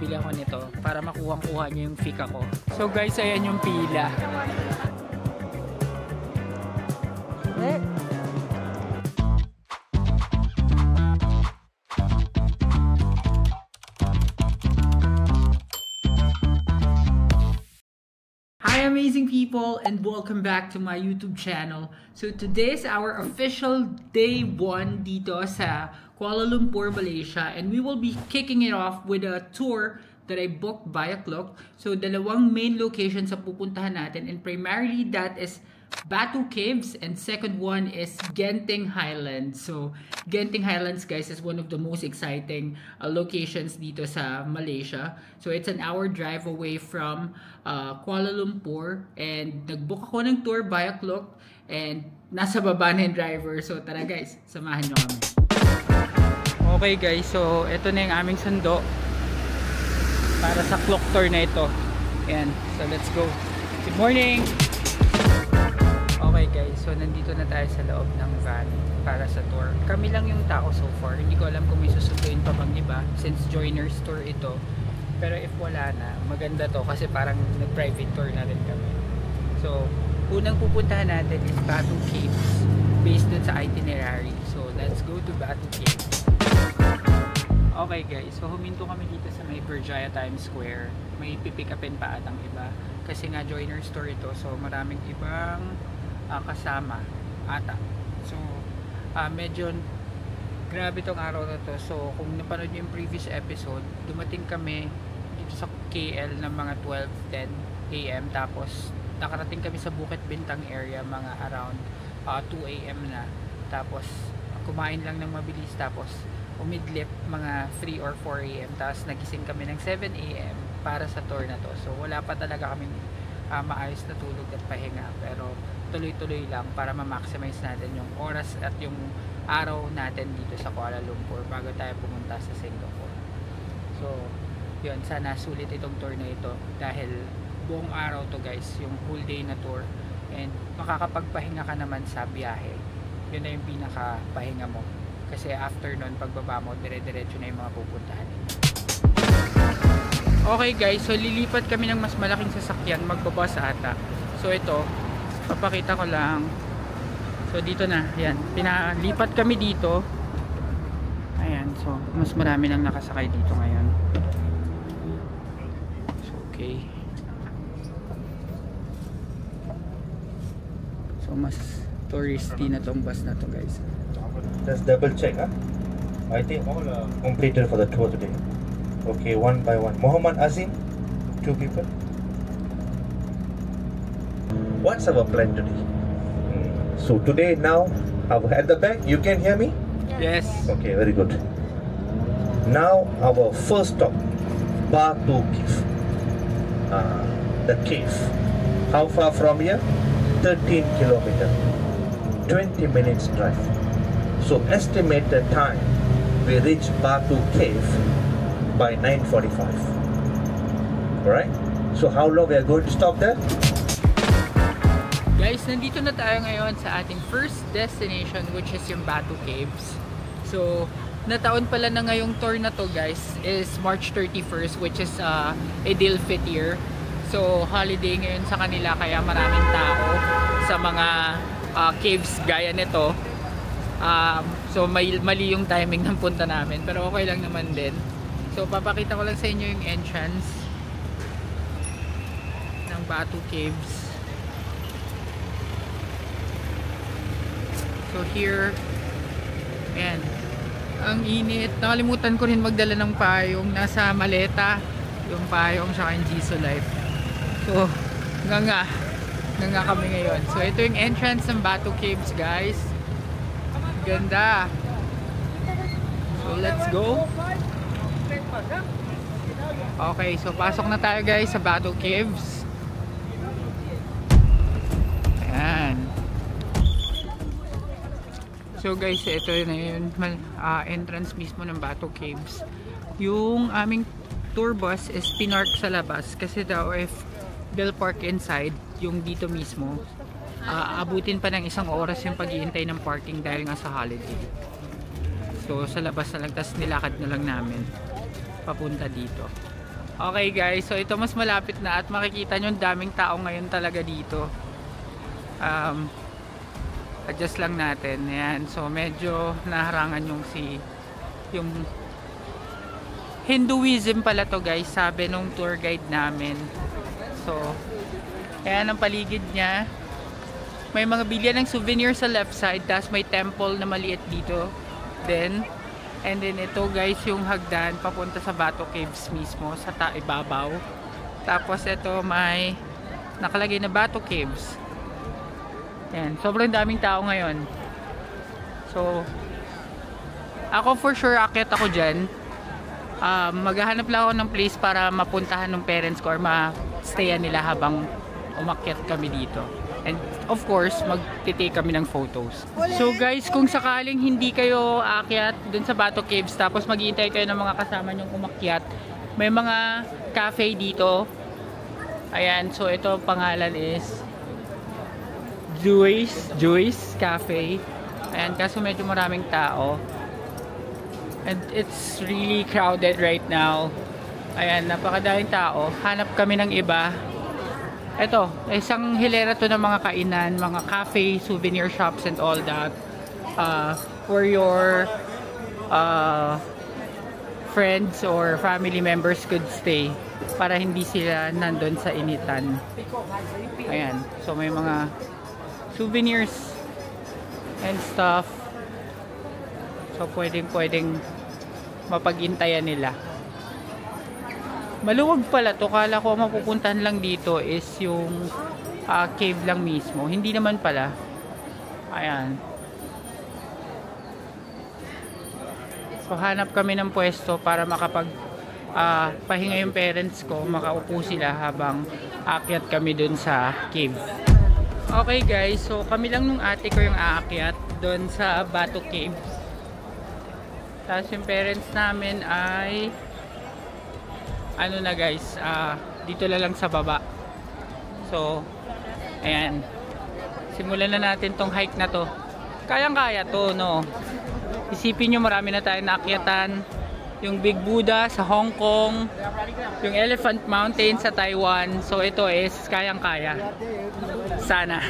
bibili ako nito para makuha niyo yung fika ko. So guys, ayan yung pila. Hi amazing people, and welcome back to my YouTube channel. So today is our official day 1 dito sa Kuala Lumpur, Malaysia, and we will be kicking it off with a tour that I booked via Klook. So dalawang main locations sa pupuntahan natin, and primarily that is Batu Caves, and second one is Genting Highlands. So Genting Highlands, guys, is one of the most exciting locations dito sa Malaysia. So it's an hour drive away from Kuala Lumpur, and nagbook ako ng tour via Klook, and nasa baba na yung driver. So tara guys, samahan nyo kami. Okay guys, so ito na yung aming sundo para sa Klook tour na ito. Ayan, so let's go. Good morning! Okay guys, so nandito na tayo sa loob ng van para sa tour. Kami lang yung tao so far. Hindi ko alam kung may susunduin pa bang iba since joiners tour ito. Pero if wala na, maganda to kasi parang nag-private tour na rin kami. So, unang pupuntahan natin is Batu Caves based dun sa itinerary. So, let's go to Batu Caves. Okay guys, so huminto kami dito sa may Berjaya Times Square. May pipick upin pa atang iba. Kasi nga joiners tour ito. So, maraming ibang kasama ata. So medyo grabe tong araw na to. So kung napanood nyo yung previous episode, dumating kami dito sa KL ng mga 12:10 AM, tapos nakarating kami sa Bukit Bintang area mga around 2 AM na. Tapos kumain lang ng mabilis, tapos umidlip mga 3 or 4 AM, tapos nagising kami ng 7 AM para sa tour na to. So wala pa talaga kaming maayos na tulog at pahinga, pero tuloy-tuloy lang para ma-maximize natin yung oras at yung araw natin dito sa Kuala Lumpur bago tayo pumunta sa Singapore. So yun, sana sulit itong tour na ito dahil buong araw to guys, yung full day na tour, and makakapagpahinga ka naman sa biyahe. Yun na yung pinakapahinga mo kasi after nun, pagbaba mo, dire-diretso na yung mga pupuntahan. Okay guys, so lilipat kami ng mas malaking sasakyan, magbabas ata. So ito, papakita ko lang. So dito na, ayan, pinalipat kami dito. Ayan, so mas marami nang nakasakay dito ngayon. So okay. So mas touristy na tong bus na to guys. Just double check, huh? I think all completed for the tour today. Okay, one by one. Muhammad Azim, 2 people. What's our plan today? So today now, at the back, you can hear me? Yes. Okay, very good. Now our first stop, Batu Cave. The cave. How far from here? 13 kilometers. 20 minutes drive. So estimated time, we reach Batu Cave by 9:45. Alright? So how long we are going to stop there? Guys, nandito na tayo ngayon sa ating first destination, which is yung Batu Caves. So, nataon pala na ngayong tour na to guys is March 31st, which is Eidul Fitr. So, holiday ngayon sa kanila, kaya maraming tao sa mga caves gaya nito. So, mali yung timing ng punta namin, pero okay lang naman din. So, papakita ko lang sa inyo yung entrance ng Batu Caves. So here, ayan, ang init. Nakalimutan ko rin magdala ng payong. Nasa maleta yung payong tsaka yung Jisoo Life. So, nga kami ngayon. So ito yung entrance ng Batu Caves guys. Ganda. So let's go. Okay, so pasok na tayo guys sa Batu Caves. Ayan. So guys, ito na yun, entrance mismo ng Batu Caves. Yung aming tour bus is pinark sa labas kasi daw if they'll park inside, yung dito mismo, abutin pa ng 1 oras yung pag-iintay ng parking dahil nga sa holiday. So sa labas na lang, tas nilakad na lang namin papunta dito. Okay guys, so ito mas malapit na at makikita nyo daming tao ngayon talaga dito. Adjust lang natin. Ayan, so medyo naharangan yung Hinduism pala to guys, sabi nung tour guide namin. So, ayan ang paligid niya. May mga bilyan ng souvenir sa left side, tapos may temple na maliit dito. And then ito guys yung hagdan papunta sa Bato Caves mismo sa ibabaw. Tapos ito may nakalagay na Bato Caves. Yan, sobrang daming tao ngayon. So ako for sure akit ako dyan. Maghahanap lang ako ng place para mapuntahan ng parents ko or ma-stayan nila habang umakyat kami dito. And of course, magtitake kami ng photos. So guys, kung sakaling hindi kayo aakyat dun sa Bato Caves tapos maghihintay kayo ng mga kasama nyong umakyat, may mga cafe dito. Ayan, so ito pangalan is Joyce Cafe. Ayan, kaso medyo maraming tao. And it's really crowded right now. Ayan, napakadaming tao. Hanap kami ng iba. Ito, isang hilera to ng mga kainan, mga cafe, souvenir shops and all that. For your friends or family members could stay para hindi sila nandun sa initan. Ayan, so may mga souvenirs and stuff. So pwedeng mapag-intayan nila. Maluwag pala to. Kala ko mapupuntahan lang dito is yung cave lang mismo. Hindi naman pala. Ayan. So hanap kami ng pwesto para makapag pahinga yung parents ko. Makaupo sila habang aakyat kami dun sa cave. Okay guys, so kami lang nung ate ko yung aakyat dun sa Bato Cave. Tapos yung parents namin ay ano na guys, dito lang sa baba. So ayan, simulan na natin tong hike na to. Kayang-kaya to, no? Isipin nyo, marami na tayong naakyatan. Yung Big Buddha sa Hong Kong, yung Elephant Mountain sa Taiwan. So ito is kayang-kaya sana.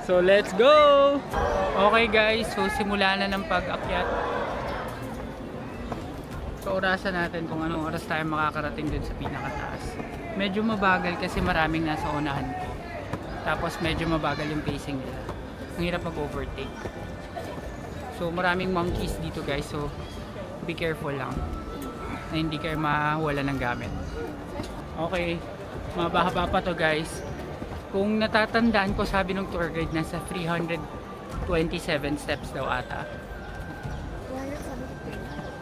So let's go! Okay guys, so simula na ng pag-akyat. So orasan natin kung anong oras tayo makakarating dun sa pinakataas. Medyo mabagal kasi maraming nasa unahan ko. Tapos medyo mabagal yung pacing nila. Ang hirap mag-overtake. So maraming monkeys dito guys, so be careful lang na hindi kayo mawala ng gamit. Okay, mababa pa to guys. Kung natatandaan ko, sabi ng tour guide nasa 327 steps daw ata.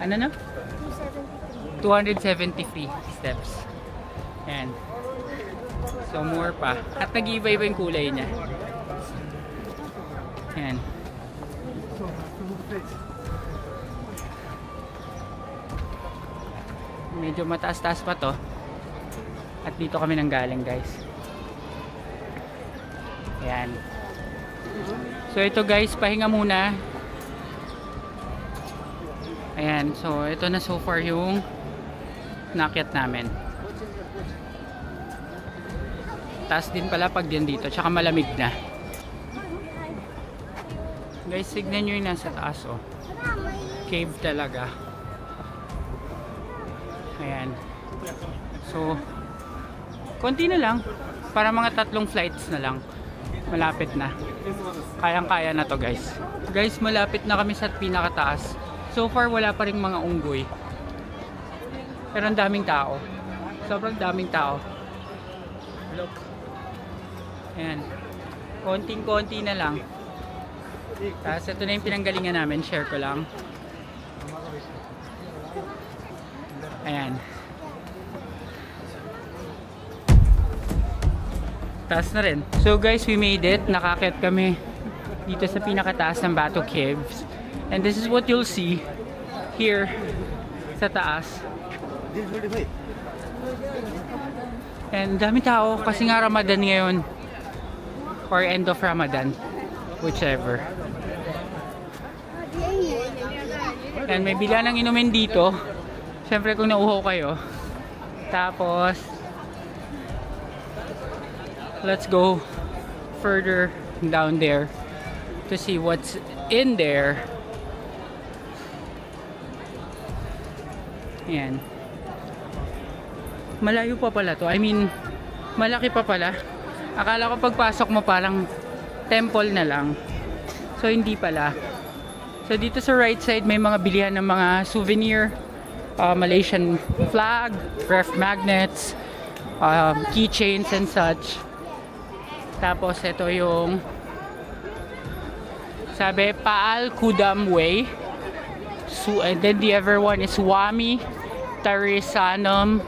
Ano na? 273 steps. Ayan. So more pa. At nag-iiba-iba yung kulay niya. Ayan. Medyo mataas-taas pa to. At dito kami nanggaling guys. Ayan. So ito guys, pahinga muna. Ayan, so ito na so far yung nakyat namin. Taas din pala pag din dito, tsaka malamig na. Guys, tignan nyo yung nasa taas, oh. Cave talaga. Ayan. So konti na lang, para mga 3 flights na lang, malapit na. Kayang-kaya na to guys. Guys, malapit na kami sa pinakataas. So far wala pa ring mga unggoy, pero ang daming tao, sobrang daming tao. Look. Ayan, konting-konti na lang. Tapos ito na yung pinanggalingan namin, share ko lang. Ayan. Taas na rin. So guys, we made it. Nakakit kami dito sa pinakataas ng Bato Caves. And this is what you'll see here sa taas. And dami tao kasi nga Ramadan ngayon. Or end of Ramadan. Whichever. And may bila ng inumin dito. Siyempre kung nauho kayo, Tapos, let's go further down there to see what's in there. Ayan. Malayo pa pala to. I mean, malaki pa pala. Akala ko pagpasok mo parang temple na lang. So, hindi pala. So, dito sa right side may mga bilihan ng mga souvenir. Malaysian flag, ref magnets, keychains and such. Tapos, ito yung sabi, Paal Kudam Way. So, and then the other one is Wami Tarisanum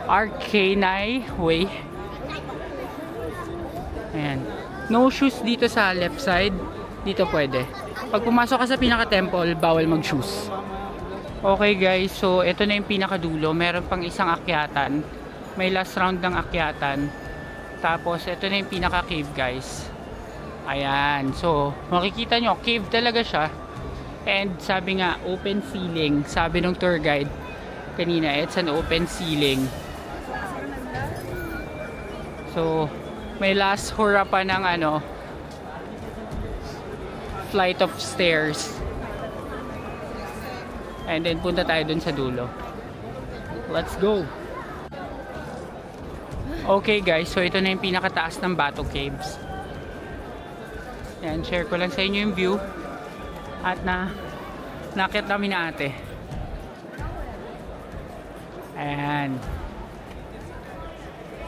Arkanay Way. Ayan. No shoes dito sa left side. Dito pwede. Pag pumasok ka sa pinaka-temple, bawal mag-shoes. Okay guys, so ito na yung pinakadulo. Meron pang isang akyatan. May last round ng akyatan. Tapos, ito na yung pinaka-cave guys. Ayan. So, makikita nyo, cave talaga siya. And sabi nga, open ceiling. Sabi ng tour guide kanina, it's an open ceiling. So, may last hura pa ng ano, flight of stairs. And then, punta tayo dun sa dulo. Let's go! Okay guys, so ito na yung pinakataas ng Batu Caves. Yan, share ko lang sa inyo yung view. At nakit namin na ate. Ayan.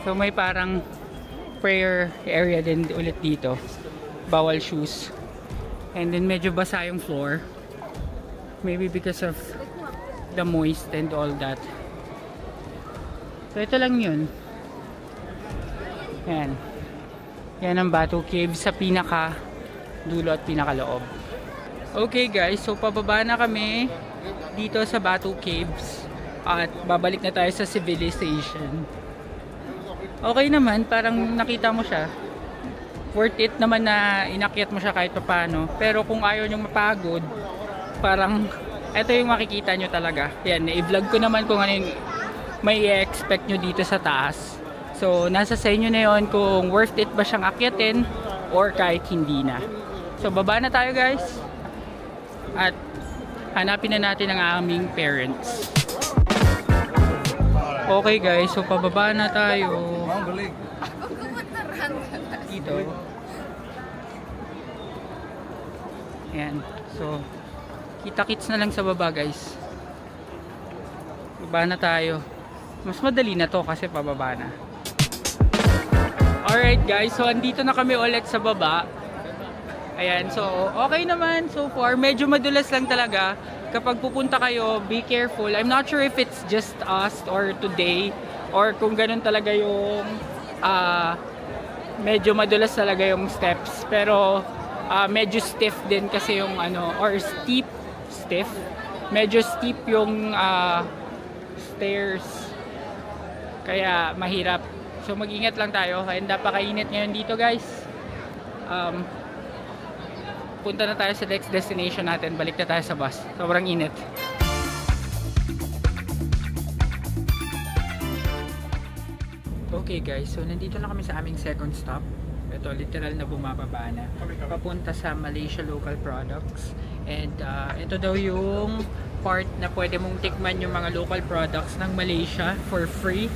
So may parang prayer area din ulit dito. Bawal shoes. And then medyo basa yung floor. Maybe because of the moist and all that. So ito lang yun. Ayan. Yan ang Batu Caves sa pinaka dulo at pinakaloob. Okay guys, so pababa na kami dito sa Batu Caves at babalik na tayo sa civilization. Okay naman, parang nakita mo siya. Worth it naman na inakyat mo siya kahit paano. Pero kung ayaw nyo mapagod, parang ito yung makikita nyo talaga. Yan, i-vlog ko naman kung ano yung may i-expect nyo dito sa taas. So, nasa sa inyo na yun kung worth it ba siyang akyatin or kahit hindi na. So, baba na tayo guys. At hanapin na natin ang aming parents. Okay guys, so pababa na tayo. Dito. Ayan. So, kita-kits na lang sa baba guys. Baba na tayo. Mas madali na to kasi pababa na. Alright guys, so andito na kami ulit sa baba. Ayan, so okay naman so far. Medyo madulas lang talaga. Kapag pupunta kayo, be careful. I'm not sure if it's just us or today or kung ganun talaga yung medyo madulas talaga yung steps. Pero medyo stiff din kasi yung ano, or stiff. Medyo steep yung stairs. Kaya mahirap. So mag-ingat lang tayo. And napakainit ngayon dito guys. Punta na tayo sa next destination natin. Balik na tayo sa bus. Sobrang init. Okay guys, so nandito na kami sa aming second stop. Ito, literal na bumababa na. Papunta sa Malaysia Local Products. And ito daw yung part na pwede mong tikman yung mga local products ng Malaysia for free.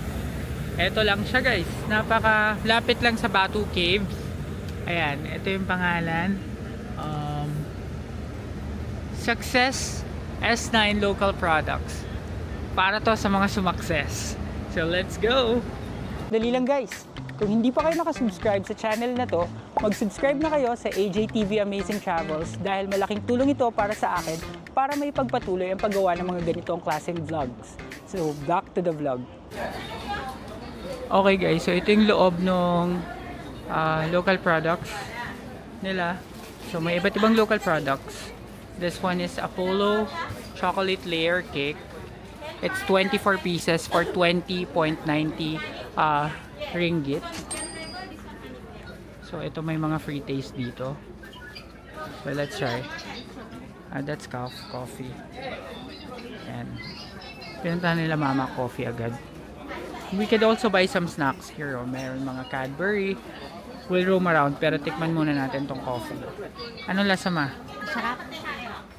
Ito lang siya guys. Napaka-lapit lang sa Batu Caves. Ayan, ito yung pangalan. Success S9 Local Products. Para to sa mga sumakses. So let's go! Dali lang guys. Kung hindi pa kayo nakasubscribe sa channel na to, mag-subscribe na kayo sa AJTV Amazing Travels dahil malaking tulong ito para sa akin para may pagpatuloy ang paggawa ng mga ganitong klaseng vlogs. So back to the vlog. Okay guys, so ito yung loob ng local products nila. So may iba't ibang local products. This one is Apollo chocolate layer cake. It's 24 pieces for 20.90 ringgit. So ito may mga free taste dito. So let's try. That's coffee. And pinuntahan nila mama coffee agad. We could also buy some snacks here. Oh. Meron mga Cadbury. We'll roam around pero tikman muna natin tong coffee. Anong lasa ma? Sarap.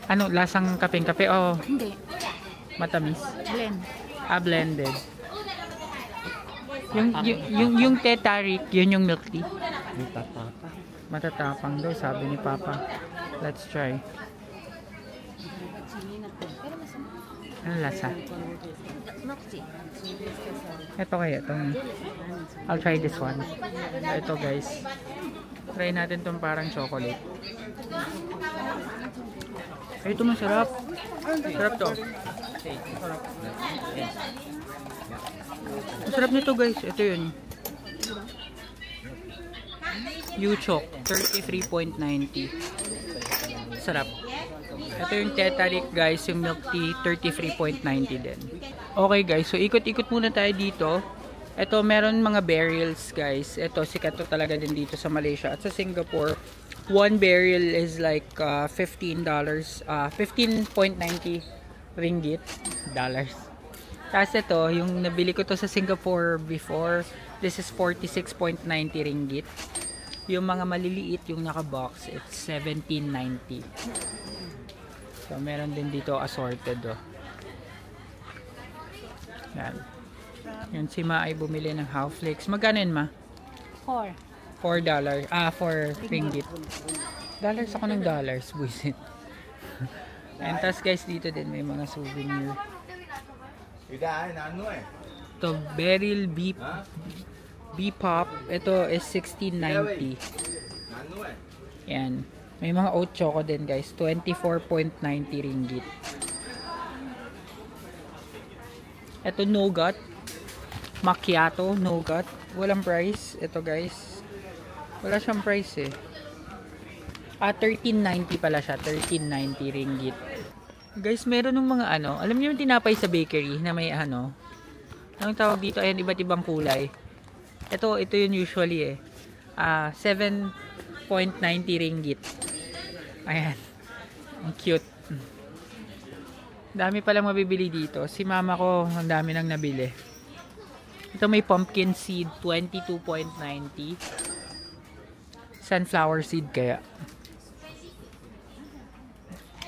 Ano, lasang kapeng-kape? Oh, Hindi. matamis. Blend. Blended. Yung tetarik, yun yung milk tea. Matatapang daw, sabi ni Papa. Let's try. Ano lasa? Ito kaya, itong I'll try this one. Ito guys. Try natin itong parang chocolate. Ay, ito masarap. Sarap to. Sarap. Masarap nito guys. Ito yun. Yuchok, 33.90. Sarap. Ito yung tetarik guys, yung milk tea, 33.90 din. Okay guys, so ikot-ikot muna tayo dito. Ito, meron mga barrels guys. Ito, sikat to talaga din dito sa Malaysia. At sa Singapore, one barrel is like $15. 15.90 ringgit. Dollars. Tapos ito, yung nabili ko to sa Singapore before, this is 46.90 ringgit. Yung mga maliliit, yung naka-box, it's 17.90. So, meron din dito assorted, oh. Yan. Yan si Ma ay bumili ng half flakes. Magkano yun, Ma? $4. $4 ringgit. Dollars ako ng dollars, buisit. And tas guys, dito din may mga souvenir. Ito, Beryl B-Pop. Ito is 16.90. Yan. May mga oat choco din guys. 24.90 ringgit. Ito, nougat. Macchiato, nougat. Walang price. Ito guys. Wala siyang price eh. 13.90 pala siya. 13.90 ringgit. Guys, meron ng mga ano. Alam niyo yung tinapay sa bakery na may ano. Anong tawag dito? Ayan, iba't ibang kulay. Ito yun usually eh. 7.90 ringgit. Ayan. Ang cute. Dami palang mabibili dito. Si mama ko, ang dami nang nabili. Ito may pumpkin seed, 22.90. Sunflower seed kaya.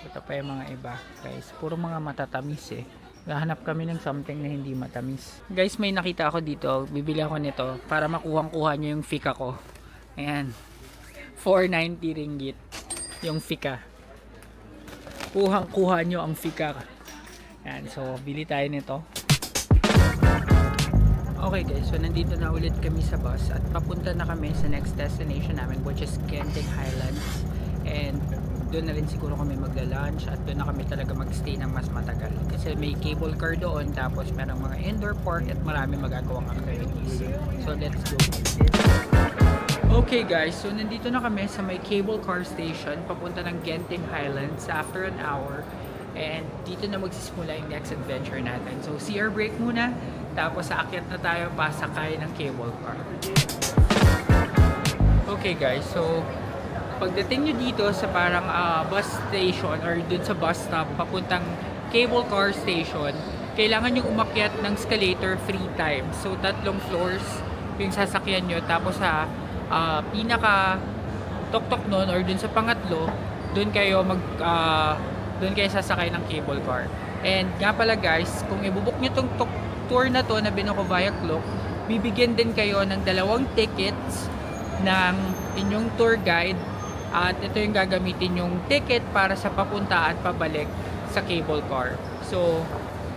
Ito pa yung mga iba. Guys, puro mga matatamis eh. Hahanap kami ng something na hindi matamis. Guys, may nakita ako dito. Bibili ako nito para makuhang-kuha nyo yung fika ko. Ayan. 4.90 ringgit. Yung fika. Kuhang-kuha nyo ang fika. Ayan. So, bili tayo nito. Okay guys, so nandito na ulit kami sa bus at papunta na kami sa next destination namin, which is Genting Highlands. And doon na rin siguro kami magla-lunch at doon na kami talaga magstay ng mas matagal. Kasi may cable car doon, tapos merong mga indoor park at marami magagawang activities. So let's go. Okay guys, so nandito na kami sa may cable car station papunta ng Genting Highlands after an hour. And dito na magsisimula yung next adventure natin. So CR break muna, tapos aakyat na tayo pasakay ng cable car. Okay guys, so pagdating nyo dito sa parang bus station or dun sa bus stop papuntang cable car station, kailangan nyo umakyat ng escalator 3 times. So 3 floors yung sasakyan nyo, tapos sa pinaka tok-tok nun or dun sa pangatlo, dun kayo doon kayo sasakay ng cable car. And nga pala guys, kung ibubuk nyo tong tour na to na binuko via Klook, bibigyan din kayo ng 2 tickets ng inyong tour guide. At ito yung gagamitin yung ticket para sa papunta at pabalik sa cable car. So,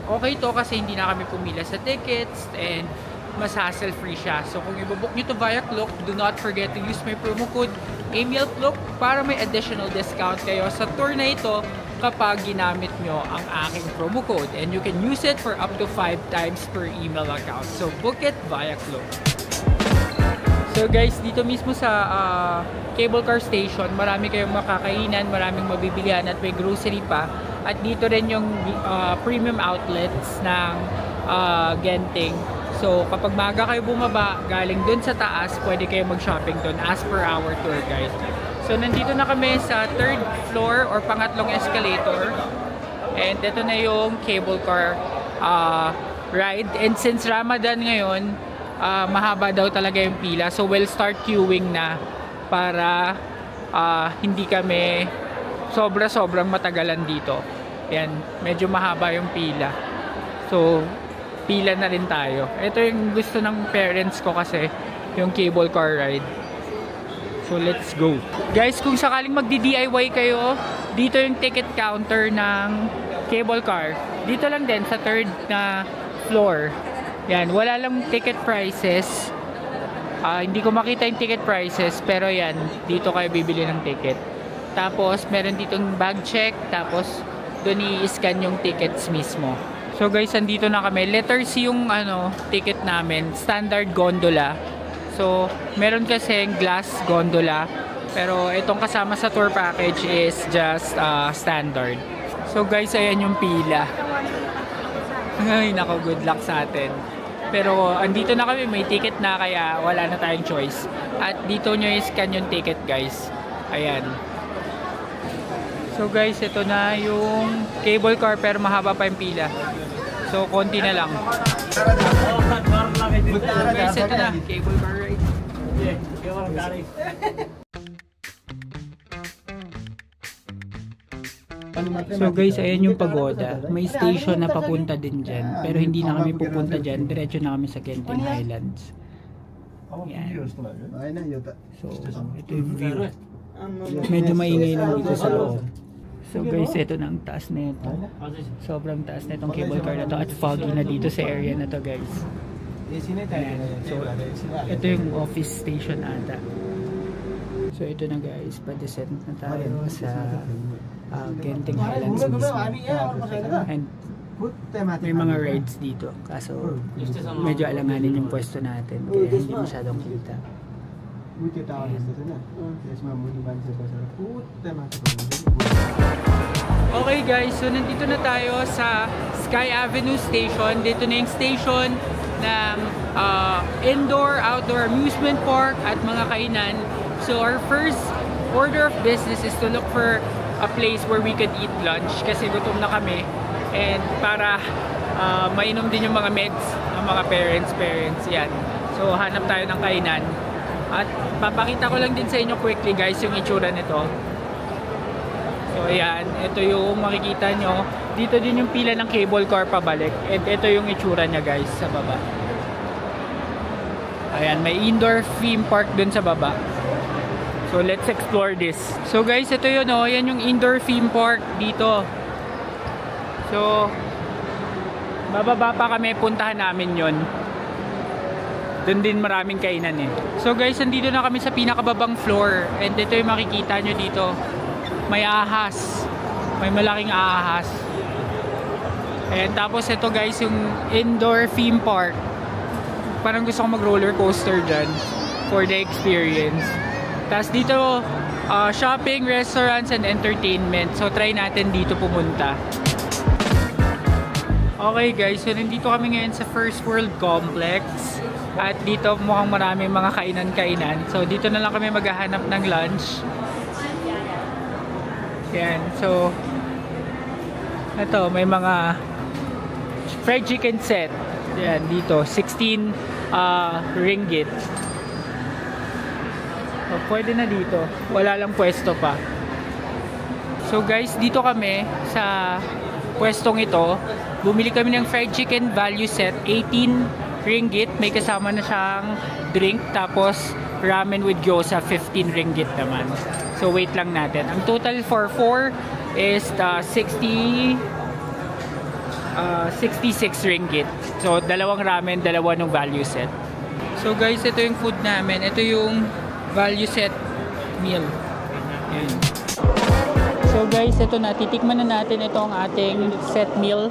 okay to kasi hindi na kami pumila sa tickets and mas hassle-free siya. So, kung ibubuk nyo to via Klook, do not forget to use my promo code EMILKLOOK para may additional discount kayo sa tour na ito kapag ginamit nyo ang aking promo code. And you can use it for up to 5 times per email account. So, book it via Klook. So guys, dito mismo sa cable car station, marami kayong makakainan, maraming mabibilihan at may grocery pa. At dito rin yung premium outlets ng Genting. So kapag maaga kayo bumaba, galing dun sa taas, pwede kayo mag-shopping dun as per our tour guide. So nandito na kami sa 3rd floor or pangatlong escalator. And ito na yung cable car ride. And since Ramadan ngayon, mahaba daw talaga yung pila. So we'll start queuing na para hindi kami sobrang matagalan dito. Yan, medyo mahaba yung pila. So, pila na rin tayo. Ito yung gusto ng parents ko kasi, yung cable car ride. So, let's go. Guys, kung sakaling magdi-DIY kayo, dito yung ticket counter ng cable car. Dito lang din, sa 3rd na floor. Yan, wala lang ticket prices. Hindi ko makita yung ticket prices, pero yan, dito kayo bibili ng ticket. Tapos, meron ditong bag check, tapos doon i-scan yung tickets mismo. So guys, andito na kami. Letter C yung ticket namin, standard gondola. So, meron kasing glass gondola, pero itong kasama sa tour package is just standard. So guys, ayan yung pila. Ay, nako, good luck sa atin. Pero andito na kami, may ticket na, kaya wala na tayong choice. At dito nyo i-scan yung ticket, guys. Ayan. So guys, ito na yung cable car, pero mahaba pa yung pila. So, konti na lang. So guys, ito na, cable car ride. So guys, ayan yung pagoda. May station na papunta din dyan. Pero hindi na kami pupunta dyan. Diretso na kami sa Genting Highlands. Yan. So, ito yung view. Medyo maingay lang dito sa loob. So guys, ito na ang taas na ito. Sobrang taas na itong cable car na to. At foggy na dito sa area na to, guys. Ayan. So, ito yung office station ata. So ito na guys, pa-descent na tayo sa Genting Highlands mismo. And may mga rides dito. Kaso medyo alanganin yung pwesto natin. Kaya hindi masyadong kita. Okay guys, so nandito na tayo sa Sky Avenue Station. Dito na yung station ng indoor, outdoor amusement park at mga kainan. So our first order of business is to look for a place where we could eat lunch kasi gutom na kami. And para mainom din yung mga meds ng mga parents. Yan. So hanap tayo ng kainan. At papakita ko lang din sa inyo quickly guys yung itsura nito. So ayan, ito yung makikita nyo. Dito din yung pila ng cable car pabalik. And ito yung itsura niya guys sa baba. Ayan, may indoor theme park dun sa baba. So let's explore this. So guys, ito yun oh. Yan yung indoor theme park dito. So bababa pa kami, puntahan namin yon. Doon din maraming kainan eh. So guys, nandito na kami sa pinakababang floor. And ito yung makikita nyo dito. May ahas. May malaking ahas. And tapos ito guys, yung indoor theme park. Parang gusto ko mag roller coaster dyan for the experience. Tapos dito, shopping, restaurants, and entertainment. So try natin dito pumunta. Okay guys, so nandito kami ngayon sa First World Complex. At dito mukhang maraming mga kainan-kainan. So dito na lang kami maghahanap ng lunch. Yan, so ito, may mga fried chicken set. Yan, dito, 16 ringgit. So, pwede na dito. Wala lang pwesto pa. So guys, dito kami sa pwestong ito. Bumili kami ng fried chicken value set, 18 ringgit. May kasama na siyang drink. Tapos ramen with gyoza, 15 ringgit naman. So wait lang natin. Ang total for 4 is 66 ringgit. So dalawang ramen, dalawa ng value set. So guys, ito yung food namin. Ito yung value set meal. Ayan. So guys, ito na. Titikman na natin itong ating set meal.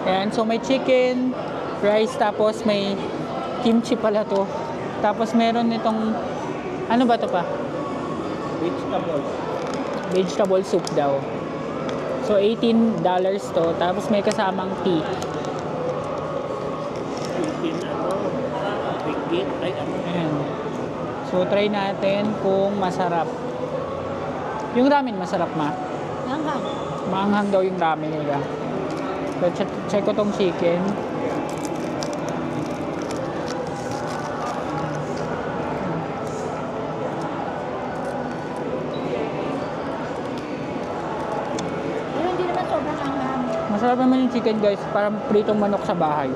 Ayan. So may chicken, rice, tapos may kimchi pala to. Tapos meron itong, ano ba to pa? Vegetable soup daw. So $18 to. Tapos may kasamang tea. Ayan. So try natin kung masarap. Yung ramen masarap ma? Maanghang. Maanghang daw yung ramen nila. So, check ko tong chicken. Pero hindi naman sobrang anghang. Masarap naman yung chicken guys, parang pritong manok sa bahay.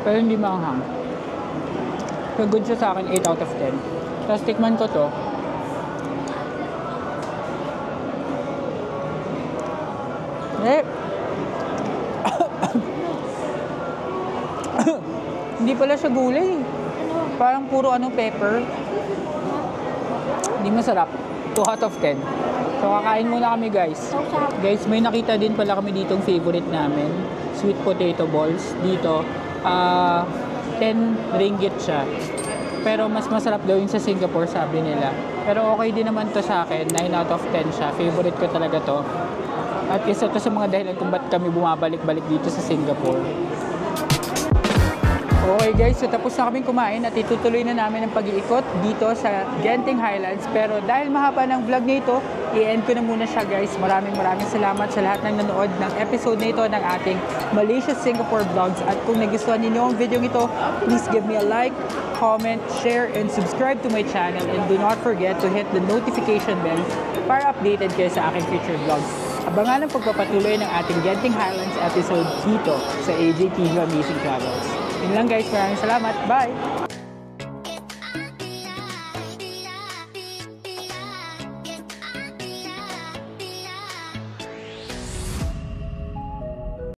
Pero hindi maanghang. So good siya sa akin, 8 out of 10. Tapos tikman ko to. Hindi pala siya gulay. Parang puro pepper. Hindi masarap. 2 out of 10. So kakain muna kami guys. Guys, may nakita din pala kami ditong favorite namin. Sweet potato balls. Dito. 10 ringgit siya. Pero mas masarap daw yung sa Singapore, sabi nila. Pero okay din naman to sa akin. 9 out of 10 siya. Favorite ko talaga to. At isa to sa mga dahilan kung ba't kami bumabalik-balik dito sa Singapore. Okay guys, so tapos na kaming kumain at itutuloy na namin ang pag-iikot dito sa Genting Highlands. Pero dahil mahaba ng vlog na ito, i-end ko na muna siya guys. Maraming salamat sa lahat ng nanood ng episode na ito ng ating Malaysia-Singapore vlogs. At kung nagustuhan ninyo ang video ito, please give me a like, comment, share, and subscribe to my channel. And do not forget to hit the notification bell para updated kayo sa aking future vlogs. Abangan ang pagpapatuloy ng ating Genting Highlands episode dito sa AJTV Amazing Travels. Yun lang guys, maraming salamat. Bye!